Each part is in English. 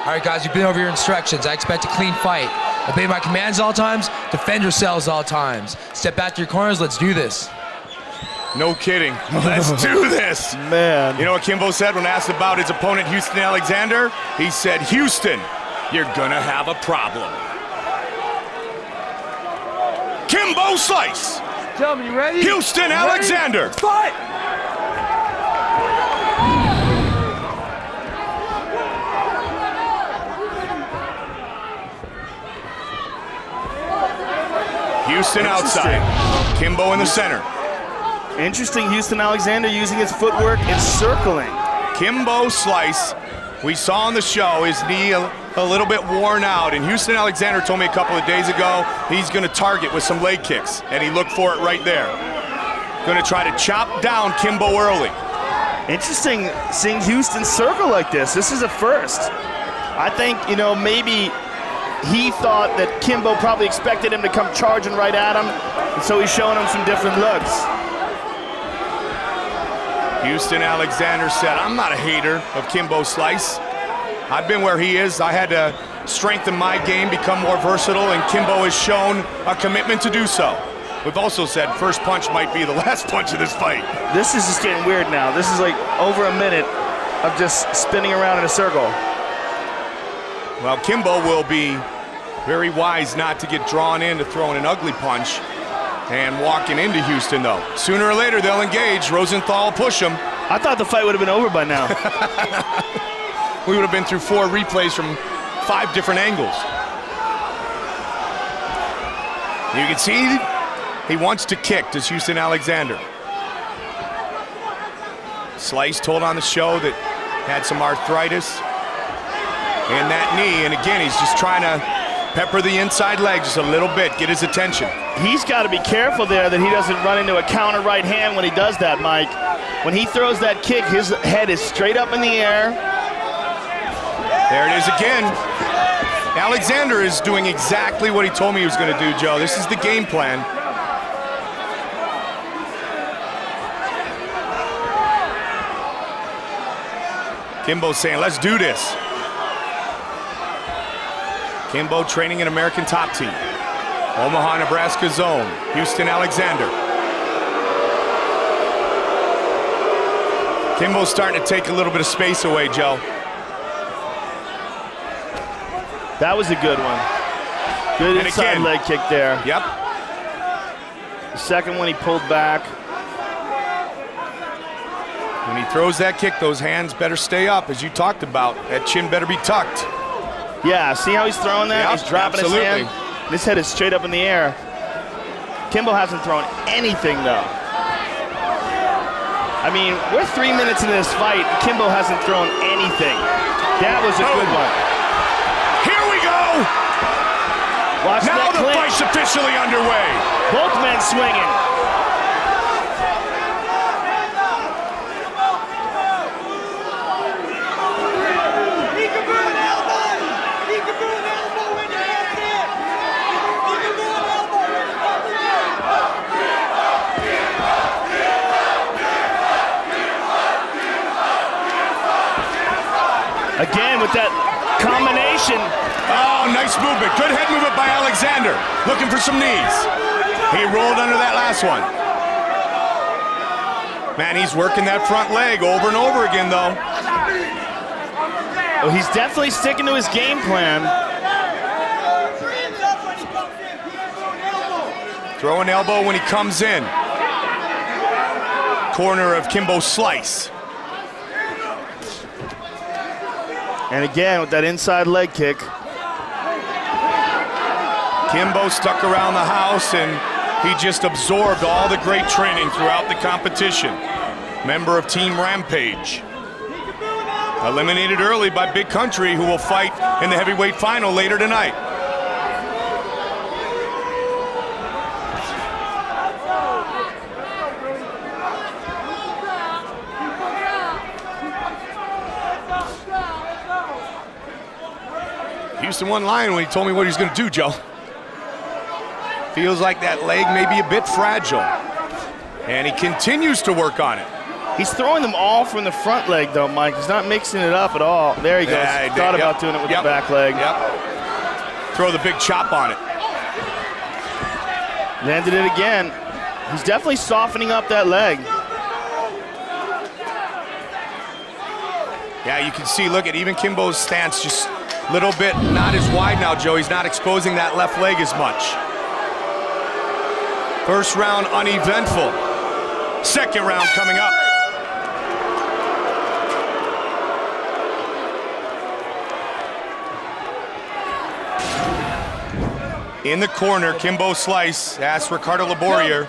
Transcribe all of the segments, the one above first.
All right, guys, you've been over your instructions. I expect a clean fight. Obey my commands at all times. Defend yourselves at all times. Step back to your corners. Let's do this. No kidding. Let's do this. Man. You know what Kimbo said when asked about his opponent, Houston Alexander? He said, Houston, you're gonna have a problem. Kimbo Slice. Tell me, you ready? Houston Alexander. Fight! Houston outside. Kimbo in the center. Interesting, Houston Alexander using his footwork and circling. Kimbo Slice, we saw on the show his knee a little bit worn out, and Houston Alexander told me a couple of days ago he's going to target with some leg kicks, and he looked for it right there. Going to try to chop down Kimbo early. Interesting seeing Houston circle like this. This is a first. I think, you know, maybe he thought that Kimbo probably expected him to come charging right at him, and so he's showing him some different looks. Houston Alexander said, I'm not a hater of Kimbo Slice. I've been where he is. I had to strengthen my game, become more versatile, and Kimbo has shown a commitment to do so. We've also said first punch might be the last punch of this fight. This is just getting weird now. This is like over a minute of just spinning around in a circle. Well, Kimbo will be very wise not to get drawn into throwing an ugly punch and walking into Houston, though. Sooner or later, they'll engage. Rosenthal will push him. I thought the fight would have been over by now. We would have been through 4 replays from 5 different angles. You can see he wants to kick, does Houston Alexander. Slice told on the show that had some arthritis in that knee, and again, he's just trying to pepper the inside leg just a little bit, get his attention. He's got to be careful there that he doesn't run into a counter right hand when he does that, Mike. When he throws that kick, his head is straight up in the air. There it is again. Alexander is doing exactly what he told me he was going to do, Joe. This is the game plan. Kimbo's saying, let's do this. Kimbo training in American Top Team. Omaha, Nebraska zone. Houston Alexander. Kimbo's starting to take a little bit of space away, Joe. That was a good one. Good and inside again, leg kick there. Yep. The second one he pulled back. When he throws that kick, those hands better stay up, as you talked about. That chin better be tucked. Yeah, see how he's throwing that? Yep, he's dropping absolutely. his hand. His head is straight up in the air. Kimbo hasn't thrown anything, though. I mean, we're 3 minutes into this fight. Kimbo hasn't thrown anything. That was a good one. Here we go! Watch now that the clinch. fight's officially underway. Both men swinging. Again with that combination. Oh, nice movement. Good head movement by Alexander. Looking for some knees. He rolled under that last one. Man, he's working that front leg over and over again, though. Well, he's definitely sticking to his game plan. Throw an elbow when he comes in. Corner of Kimbo Slice. And again, with that inside leg kick. Kimbo stuck around the house, and he just absorbed all the great training throughout the competition. Member of Team Rampage. Eliminated early by Big Country, who will fight in the heavyweight final later tonight. Houston won line when he told me what he's going to do, Joe. Feels like that leg may be a bit fragile. And he continues to work on it. He's throwing them all from the front leg, though, Mike. He's not mixing it up at all. There he goes. Yeah, he thought about doing it with the back leg. Yep. Throw the big chop on it. Landed it again. He's definitely softening up that leg. Yeah, you can see, look at even Kimbo's stance, just a little bit not as wide now, Joe. He's not exposing that left leg as much. First round uneventful. Second round coming up. In the corner, Kimbo Slice asks Ricardo Laborio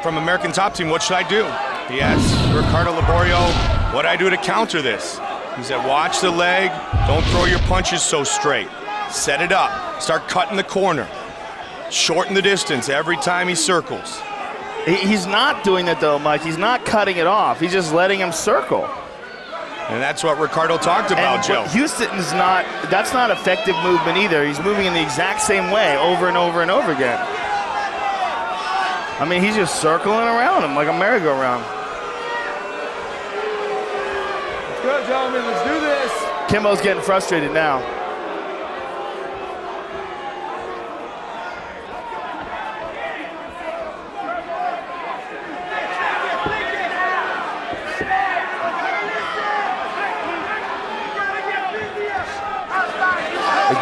from American Top Team, what should I do? He asks Ricardo Laborio, what do I do to counter this? He said, watch the leg, don't throw your punches so straight. Set it up, start cutting the corner. Shorten the distance every time he circles. He's not doing that, though, Mike. He's not cutting it off. He's just letting him circle. And that's what Ricardo talked about, Joe. Houston's that's not effective movement either. He's moving in the exact same way over and over and over again. I mean, he's just circling around him like a merry-go-round. Let's go, gentlemen. Let's do this. Kimbo's getting frustrated now.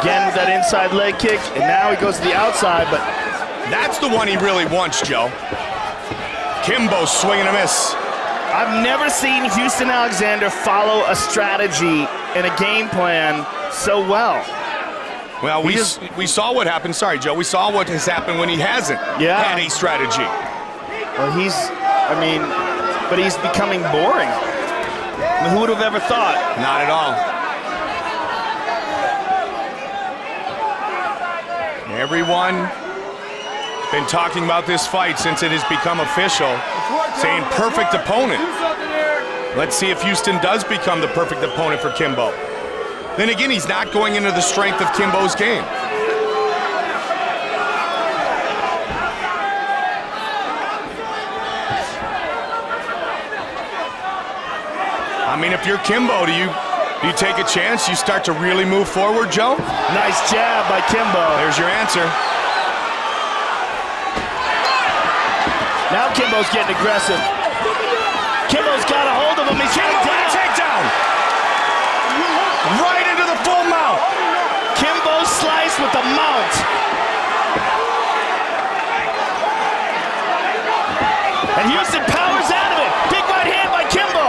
Again with that inside leg kick, and now he goes to the outside, but that's the one he really wants, Joe. Kimbo swinging a miss. I've never seen Houston Alexander follow a strategy and a game plan so well. Well, we saw what happened. Sorry, Joe. We saw what has happened when he hasn't had a strategy. Well, but he's becoming boring. I mean, who would have ever thought? Not at all. Everyone been talking about this fight since it has become official, saying perfect opponent. Let's see if Houston does become the perfect opponent for Kimbo. Then again, he's not going into the strength of Kimbo's game. I mean, if you're Kimbo, do you take a chance? You start to really move forward, Joe? Nice jab by Kimbo. There's your answer. Now Kimbo's getting aggressive. Kimbo's got a hold of him. He's Kimbo with a takedown. Right into the full mount. Kimbo Slice with the mount. And Houston powers out of it. Big right hand by Kimbo.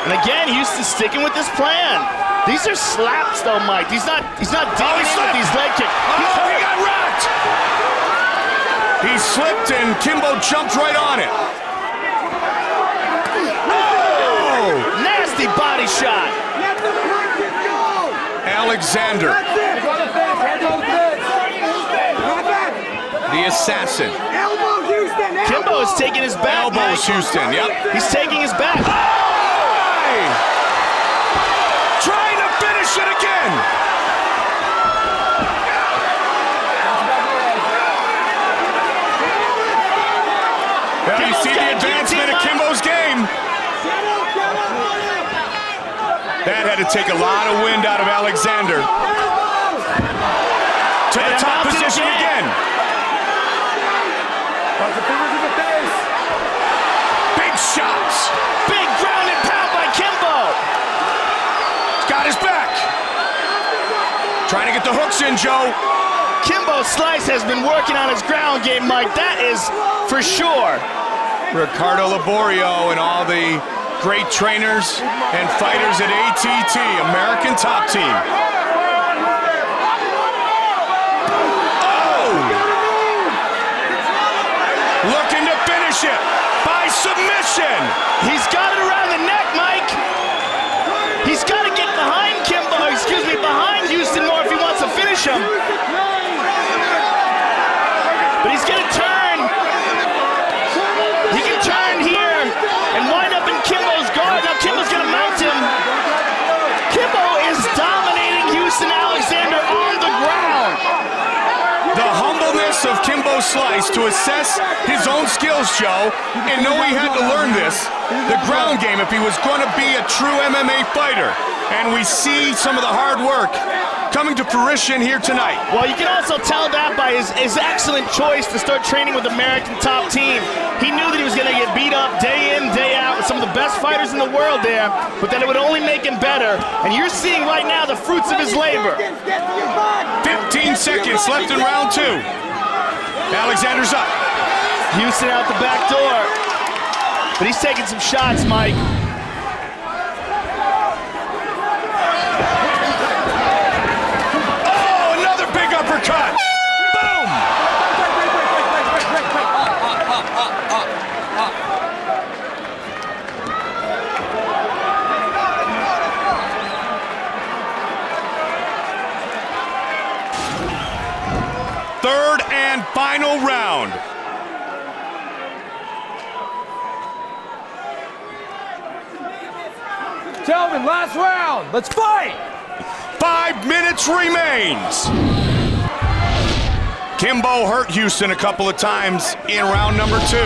And again, Houston's sticking with this plan. These are slaps, though, Mike. He's not dealing with these leg kicks. Oh, he got rocked! He slipped and Kimbo jumped right on it. Oh! Nasty body shot. Alexander. The assassin. Kimbo is taking his back. Elbows Houston, yep. He's taking his back. Trying to finish it again. Well, you see the advancement of Kimbo's game. That had to take a lot of wind out of Alexander. To the top position again. Big shots. Big ground and pound by Kimbo. Got his back. Trying to get the hooks in, Joe. Kimbo Slice has been working on his ground game, Mike. That is for sure. Ricardo Laborio and all the great trainers and fighters at ATT, American Top Team. Oh! Looking to finish it by submission. He's got it around the neck, Mike. He's got to get behind behind Houston more if he wants to finish him. But he's going to turn. He can turn here and wind up in Kimbo's guard. Now Kimbo's going to mount him. Kimbo is dominating Houston Alexander on the ground. The humbleness of Kimbo Kimbo Slice to assess his own skills, Joe, and know he had to learn this, the ground game, if he was going to be a true MMA fighter. And we see some of the hard work coming to fruition here tonight. Well, you can also tell that by his excellent choice to start training with American Top Team. He knew that he was going to get beat up day in, day out with some of the best fighters in the world there, but that it would only make him better. And you're seeing right now the fruits of his labor. 15 seconds left in round 2. Alexander's up. Houston out the back door. But he's taking some shots, Mike. Uppercut! Boom! Third and final round. Gentlemen, last round. Let's fight! 5 minutes remains. Kimbo hurt Houston a couple of times in round number 2.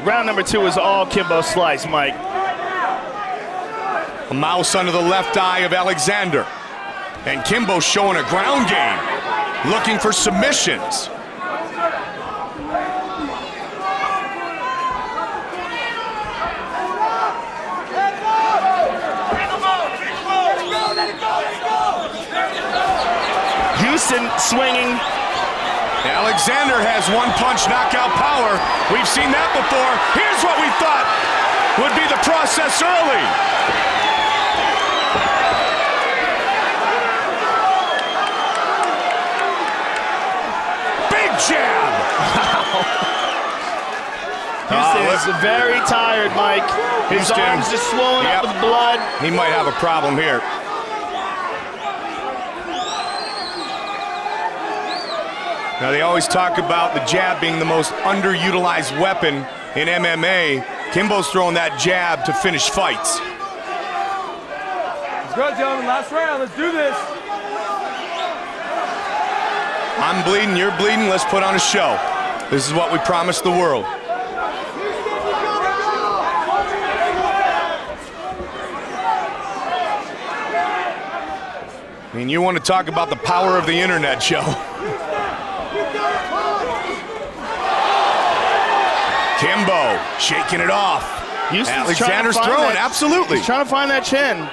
Round number 2 is all Kimbo Slice, Mike. A mouse under the left eye of Alexander. And Kimbo showing a ground game, looking for submissions. Houston swinging. Alexander has one-punch knockout power. We've seen that before. Here's what we thought would be the process early. Big jab. Houston is very tired, Mike. His arms just swollen up with blood. He might have a problem here. Now, they always talk about the jab being the most underutilized weapon in MMA. Kimbo's throwing that jab to finish fights. Let's go, gentlemen. Last round. Let's do this. I'm bleeding, you're bleeding. Let's put on a show. This is what we promised the world. I mean, you want to talk about the power of the internet, Joe. Kimbo shaking it off. Alexander's throwing, absolutely. He's trying to find that chin,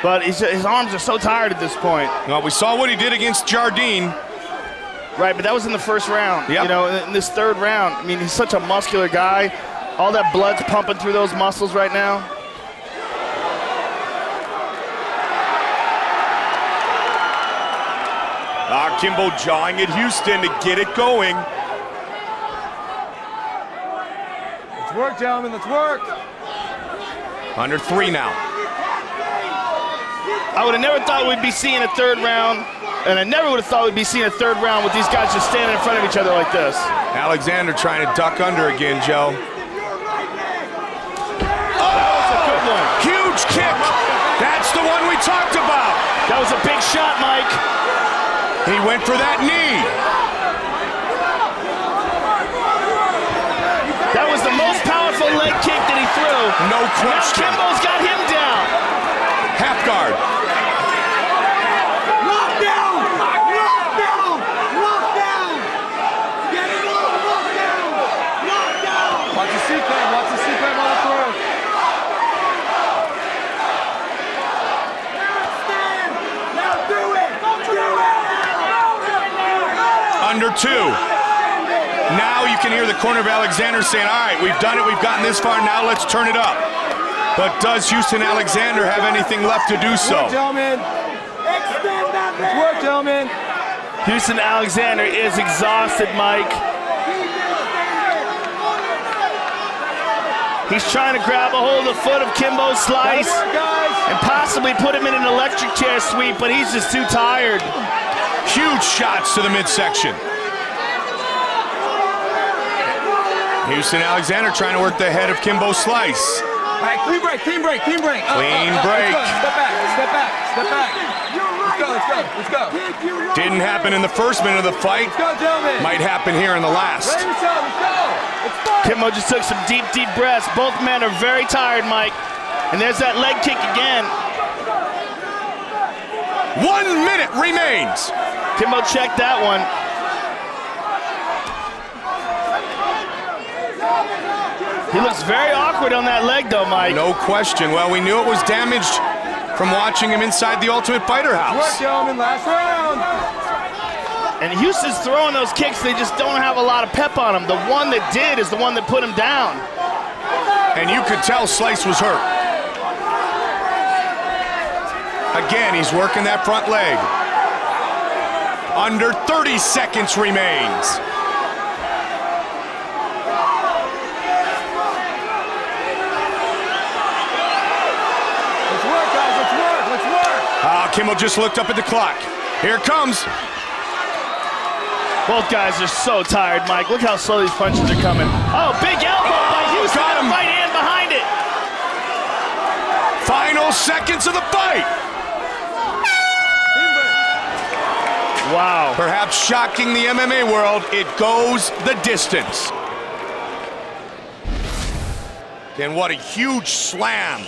but his arms are so tired at this point. Well, we saw what he did against Jardine. Right, but that was in the first round. Yep. You know, in this third round, I mean, he's such a muscular guy. All that blood's pumping through those muscles right now. Kimbo jawing at Houston to get it going. Let's work, gentlemen. Let's work. Under 3 now. I would have never thought we'd be seeing a third round, and I never would have thought we'd be seeing a third round with these guys just standing in front of each other like this. Alexander trying to duck under again, Joe. That's a good one. Huge kick. That's the one we talked about. That was a big shot, Mike. He went for that knee. That was the most powerful leg kick that he threw. No question. Now Kimbo's got him down. Half guard. Lock down! Lock down! Lock down! Get it on! Lock down! Lock down! Watch the C-clamp. Watch the C-clamp on the throat. Now do it! Do it! Under 2. Now you can hear the corner of Alexander saying, all right, we've done it, we've gotten this far, now let's turn it up. But does Houston Alexander have anything left to do so? Let's work, gentlemen. Let's work, gentlemen. Houston Alexander is exhausted, Mike. He's trying to grab a hold of the foot of Kimbo Slice and possibly put him in an electric chair sweep, but he's just too tired. Huge shots to the midsection. Houston Alexander trying to work the head of Kimbo Slice. All right, clean break, clean break, clean break. Clean break. Step back, step back, step back. You're right Let's go. Didn't happen in the first minute of the fight. Let's go, gentlemen. Might happen here in the last. Ready yourself, let's go. Let's fight. Kimbo just took some deep, deep breaths. Both men are very tired, Mike. And there's that leg kick again. 1 minute remains. Kimbo checked that one. He looks very awkward on that leg, though, Mike. No question. Well, we knew it was damaged from watching him inside the Ultimate Fighter Work, house. gentlemen, last round. And Houston's throwing those kicks. They just don't have a lot of pep on them. The one that did is the one that put him down. And you could tell Slice was hurt. Again, he's working that front leg. Under 30 seconds remains. Let's work, guys, let's work, let's work. Kimbo just looked up at the clock. Here it comes. Both guys are so tired, Mike. Look how slow these punches are coming. Oh, big elbow by Houston. got him. Right hand behind it. Final seconds of the fight. Wow. Perhaps shocking the MMA world, it goes the distance. And what a huge slam.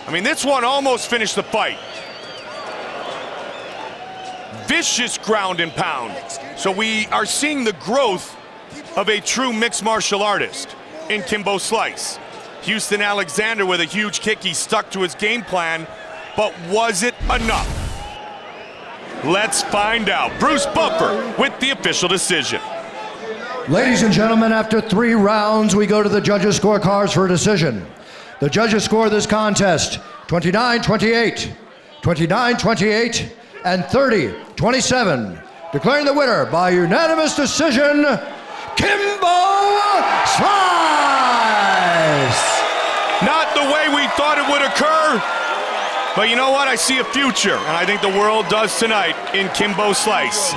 I mean, this one almost finished the fight. Vicious ground and pound. So we are seeing the growth of a true mixed martial artist in Kimbo Slice. Houston Alexander with a huge kick. He stuck to his game plan, but was it enough? Let's find out. Bruce Buffer with the official decision. Ladies and gentlemen, after 3 rounds, we go to the judges' scorecards for a decision. The judges score this contest 29-28, 29-28, and 30-27. Declaring the winner by unanimous decision, Kimbo Slice! Not the way we thought it would occur, but you know what? I see a future, and I think the world does tonight in Kimbo Slice.